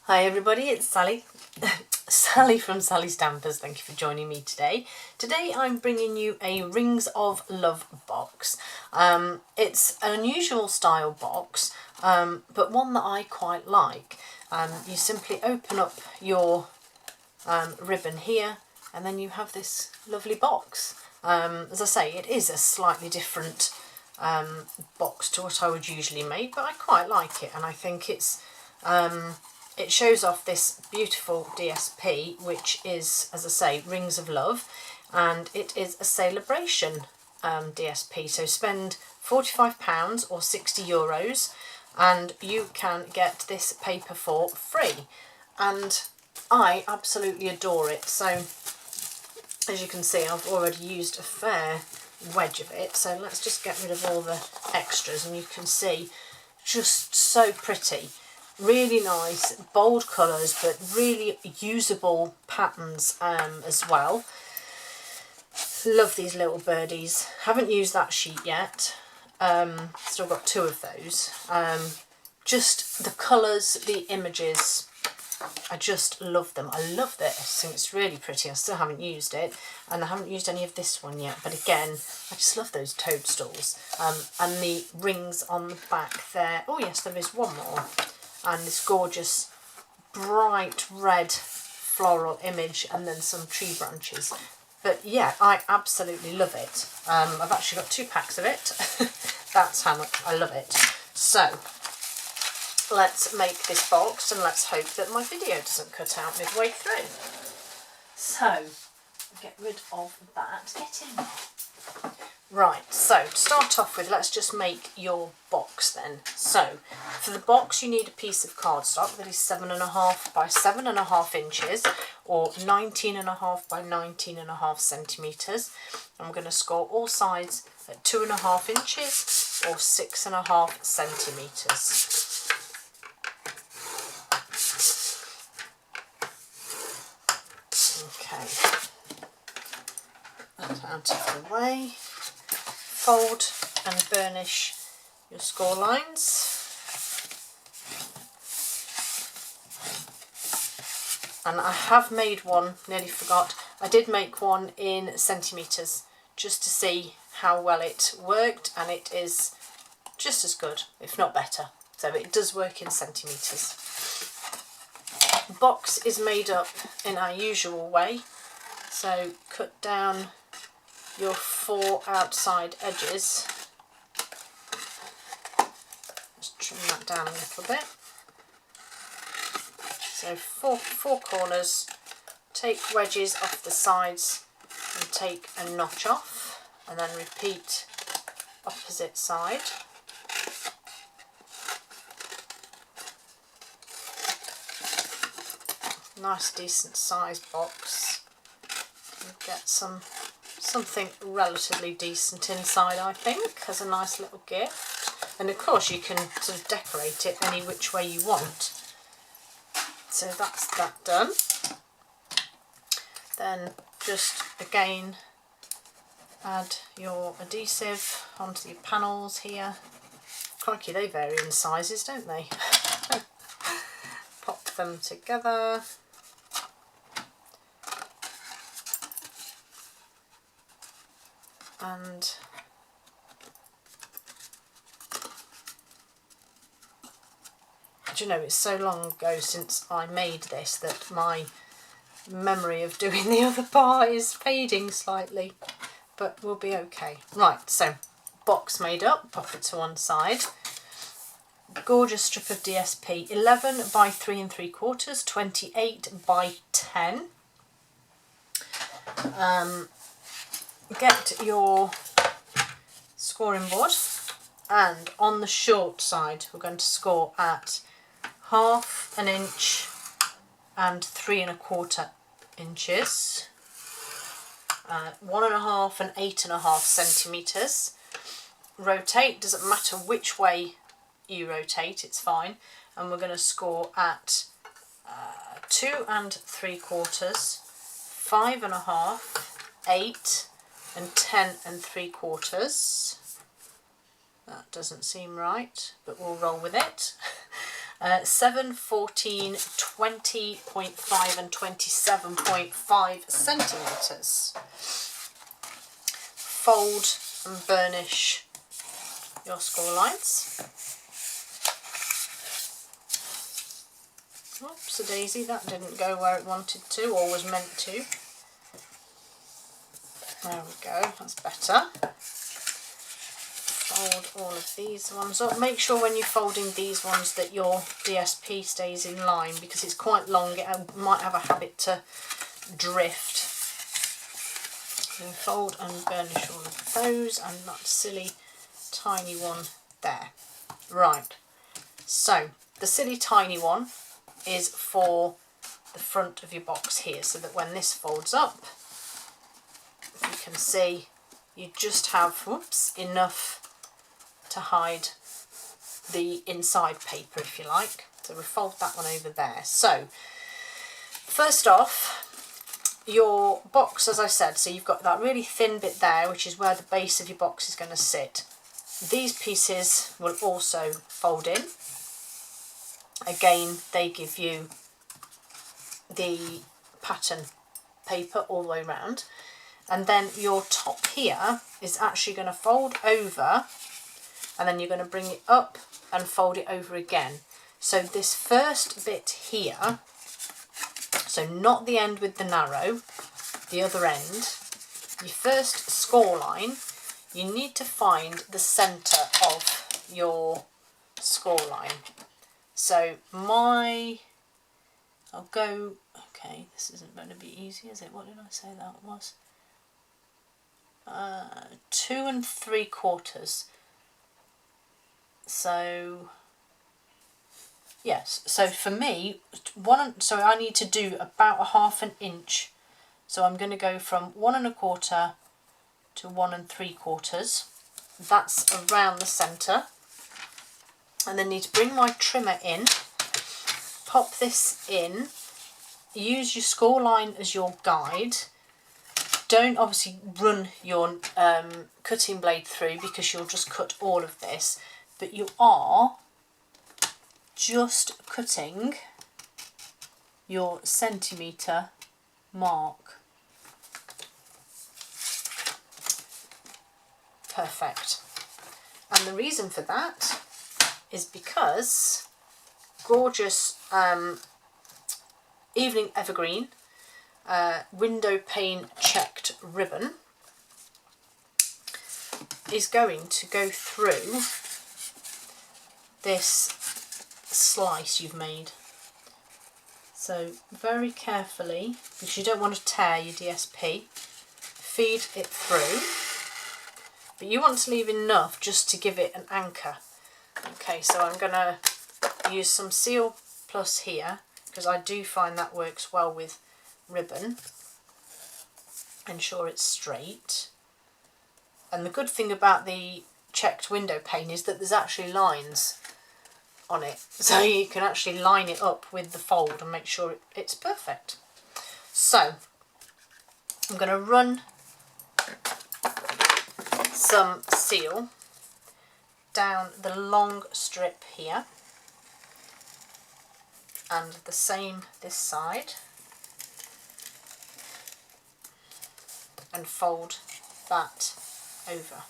Hi everybody, it's Sally. Sally from Sallystampers. Thank you for joining me today. Today I'm bringing you a Rings of Love box. It's an unusual style box, but one that I quite like. You simply open up your ribbon here and then you have this lovely box. As I say, it is a slightly different box to what I would usually make, but I quite like it, and I think it's it shows off this beautiful DSP, which is, as I say, Rings of Love, and it is a sale-a-bration DSP. So spend £45 or €60 and you can get this paper for free. And I absolutely adore it. So as you can see, I've already used a fair wedge of it. So let's just get rid of all the extras, and you can see just so pretty. Really nice, bold colours, but really usable patterns as well. Love these little birdies. Haven't used that sheet yet. Still got two of those. Just the colours, the images, I just love them. I love this. I think it's really pretty. I still haven't used it, and I haven't used any of this one yet. But again, I just love those toadstools. And the rings on the back there. Oh yes, there is one more. And this gorgeous bright red floral image, and then some tree branches. But yeah, I absolutely love it. I've actually got 2 packs of it. That's how much I love it. So let's make this box, and let's hope that my video doesn't cut out midway through. So get rid of that. Get in. Right, so to start off with, let's just make your box then. So for the box you need a piece of cardstock that is 7.5 by 7.5 inches or 19.5 by 19.5 centimetres. And we're going to score all sides at 2.5 inches or 6.5 centimetres. Okay, put that out of the way. Fold and burnish your score lines, and I have made one, nearly forgot, I did make one in centimetres just to see how well it worked, and it is just as good, if not better, so it does work in centimetres. The box is made up in our usual way, so cut down your 4 outside edges. Just trim that down a little bit. So four corners, take wedges off the sides and take a notch off, and then repeat opposite side. Nice decent size box. You get something relatively decent inside, I think, as a nice little gift. And of course you can sort of decorate it any which way you want. So that's that done. Then just again add your adhesive onto your panels here. Crikey, they vary in sizes, don't they? Pop them together. And do you know, it's so long ago since I made this that my memory of doing the other part is fading slightly, but we'll be okay. Right, so box made up, pop it to one side. Gorgeous strip of DSP, 11 by 3 3/4, 28 by 10. Get your scoring board, and on the short side we're going to score at 1/2 inch and 3 1/4 inches, 1.5 and 8.5 centimetres. Rotate, doesn't matter which way you rotate, it's fine, and we're going to score at 2 3/4, 5.5, 8 and 10 3/4. That doesn't seem right, but we'll roll with it. 7, 14, 20.5 and 27.5 centimetres. Fold and burnish your score lines. Oops, a daisy, that didn't go where it wanted to or was meant to. There we go, that's better. Fold all of these ones up. Make sure when you're folding these ones that your DSP stays in line, because it's quite long, it might have a habit to drift. So fold and burnish all of those, and that silly tiny one there. Right, so the silly tiny one is for the front of your box here, so that when this folds up, if you can see, you just have, whoops, enough to hide the inside paper, if you like. So we fold that one over there. So first off, your box, as I said, so you've got that really thin bit there, which is where the base of your box is going to sit. These pieces will also fold in. Again, they give you the pattern paper all the way around. And then your top here is actually going to fold over, and then you're going to bring it up and fold it over again. So this first bit here, so not the end with the narrow, the other end, your first score line, you need to find the centre of your score line. So I'll go, okay, this isn't going to be easy, is it? What did I say that was? 2 3/4. So yes, so for me, so I need to do about 1/2 inch. So I'm going to go from 1 1/4 to 1 3/4. That's around the centre. And then need to bring my trimmer in, pop this in, use your score line as your guide. Don't obviously run your cutting blade through, because you'll just cut all of this, but you are just cutting your centimetre mark. Perfect. And the reason for that is because gorgeous evening evergreen window pane checked ribbon is going to go through this slice you've made. So very carefully, because you don't want to tear your DSP, feed it through, but you want to leave enough just to give it an anchor. Okay, so I'm going to use some Seal Plus here, because I do find that works well with ribbon. Ensure it's straight. And the good thing about the checked window pane is that there's actually lines on it, so you can actually line it up with the fold and make sure it's perfect. So I'm going to run some seal down the long strip here, and the same this side, and fold that over.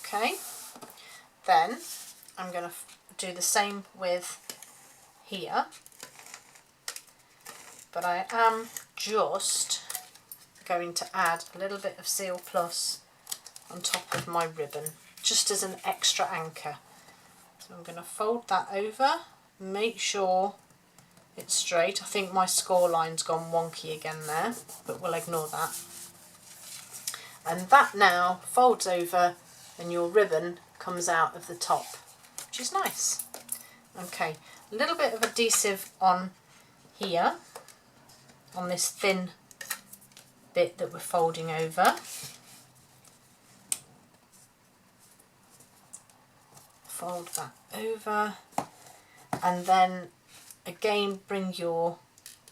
Okay, then I'm going to do the same with here, but I am just going to add a little bit of Seal Plus on top of my ribbon, just as an extra anchor. So I'm going to fold that over, make sure it's straight. I think my score line's gone wonky again there, but we'll ignore that. And that now folds over and your ribbon comes out of the top, which is nice. Okay, a little bit of adhesive on here, on this thin bit that we're folding over. Fold that over, and then again bring your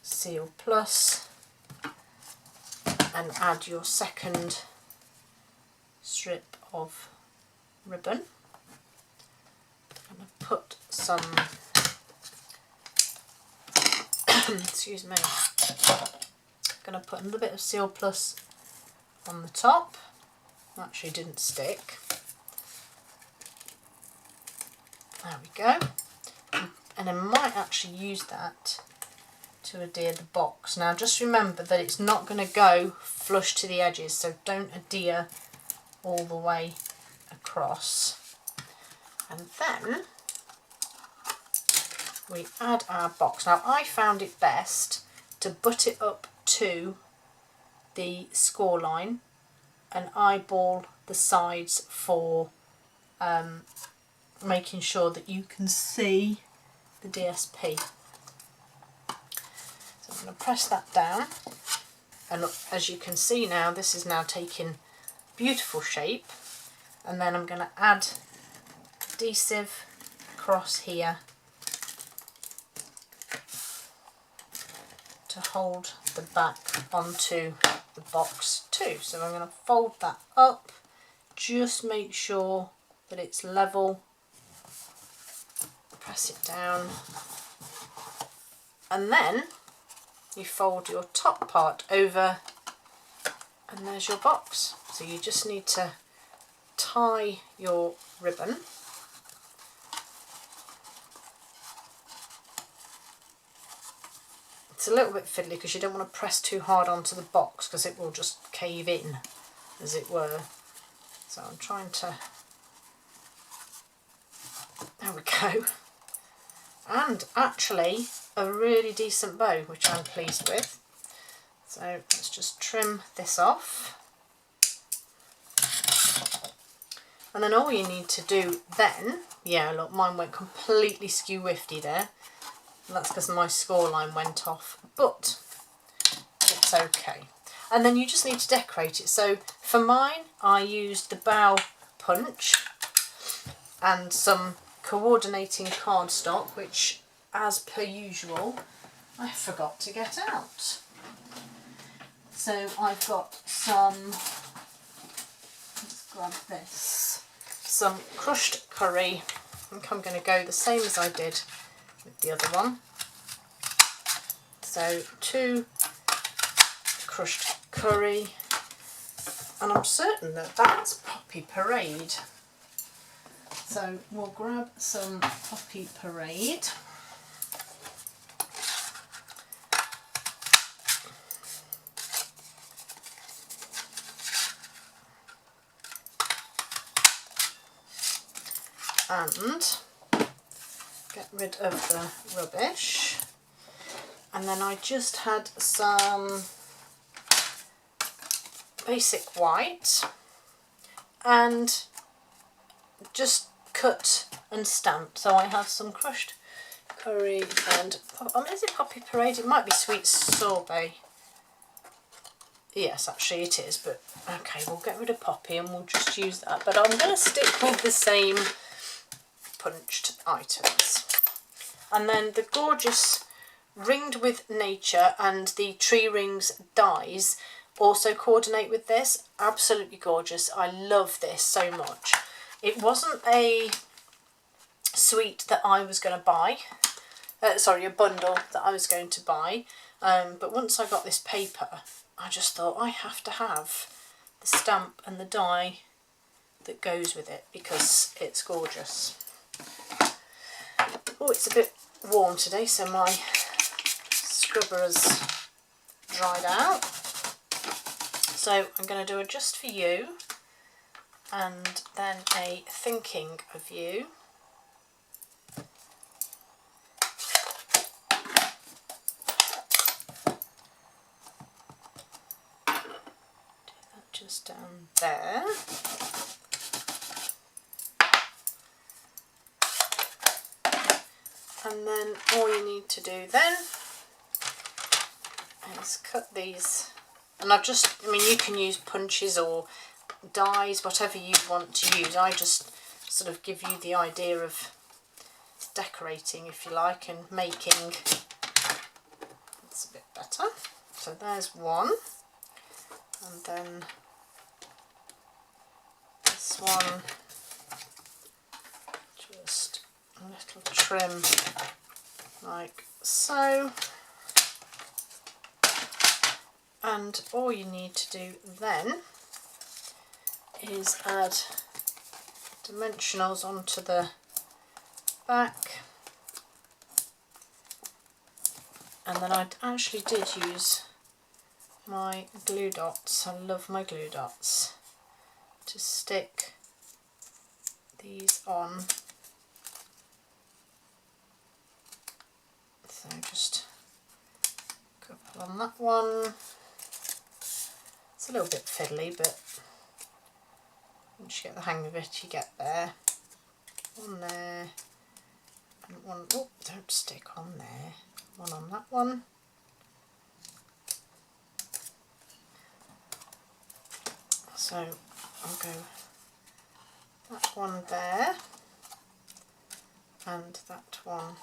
Seal Plus and add your second strip of ribbon. put some, excuse me, I'm going to put a little bit of Seal Plus on the top. Actually didn't stick. There we go. And I might actually use that to adhere the box. Now just remember that it's not going to go flush to the edges, so don't adhere all the way across. And then we add our box. Now I found it best to butt it up to the score line and eyeball the sides for making sure that you can see the DSP. So I'm going to press that down, and as you can see now, this is now taking beautiful shape. And then I'm going to add adhesive across here to hold the back onto the box too. So I'm going to fold that up, just make sure that it's level, press it down, and then you fold your top part over and there's your box. So you just need to tie your ribbon. It's a little bit fiddly because you don't want to press too hard onto the box because it will just cave in, as it were. So I'm trying to, there we go. And actually a really decent bow, which I'm pleased with. So let's just trim this off. And then all you need to do then, yeah, look, mine went completely skew-wifty there. That's because my score line went off, but it's okay. And then you just need to decorate it. So for mine, I used the bow punch and some coordinating cardstock, which, as per usual, I forgot to get out. So I've got some, let's grab this, some crushed curry. I think I'm going to go the same as I did with the other one. So 2 crushed curry, and I'm certain that that's Poppy Parade. So we'll grab some Poppy Parade. And get rid of the rubbish. And then I just had some basic white and just cut and stamped. So I have some crushed curry and, I mean, is it Poppy Parade? It might be sweet sorbet. Yes, actually it is, but okay, we'll get rid of Poppy and we'll just use that. But I'm going to stick with the same punched items. And then the gorgeous Ringed with Nature and the Tree Rings dies also coordinate with this. Absolutely gorgeous. I love this so much. It wasn't a suite that I was going to buy, sorry, a bundle that I was going to buy, but once I got this paper, I just thought I have to have the stamp and the die that goes with it because it's gorgeous. Oh, it's a bit warm today, so my scrubber has dried out. So I'm going to do a Just For You and then a Thinking of You. Do that just down there. And then all you need to do then is cut these, and I mean you can use punches or dies, whatever you want to use. I just sort of give you the idea of decorating, if you like, and making. It's a bit better. So there's one, and then this one, just little trim like so. And all you need to do then is add dimensionals onto the back. And then I actually did use my glue dots. I love my glue dots to stick these on. So just a couple on that one. It's a little bit fiddly, but once you get the hang of it, you get there. One there, and one, oh, don't stick on there. One on that one. So I'll go that one there, and that one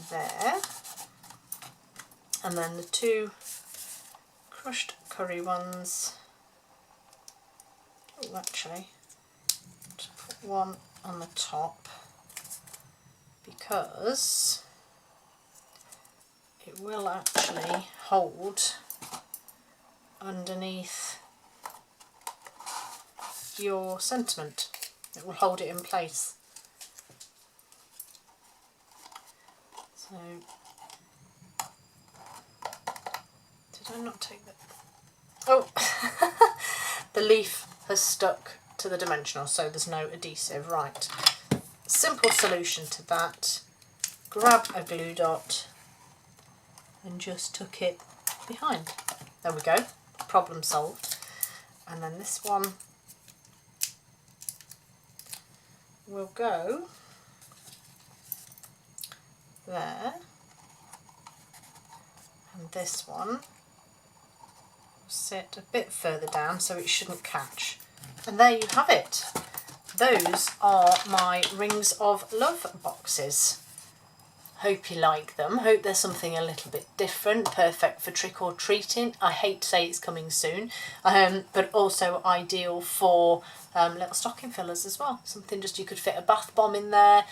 there, and then the two crushed curry ones. Oh, actually, just put one on the top because it will actually hold underneath your sentiment. It will hold it in place. So, did I not take that? Oh, the leaf has stuck to the dimensional, so there's no adhesive. Right, simple solution to that. Grab a glue dot and just tuck it behind. There we go, problem solved. And then this one will go there, and this one will sit a bit further down so it shouldn't catch. And there you have it. Those are my Rings of Love boxes. Hope you like them. Hope there's something a little bit different, perfect for trick or treating. I hate to say it's coming soon, but also ideal for little stocking fillers as well. Something just you could fit a bath bomb in there,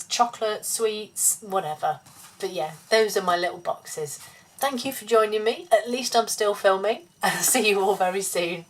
chocolate, sweets, whatever. But yeah, those are my little boxes. Thank you for joining me. At least I'm still filming. I'll see you all very soon.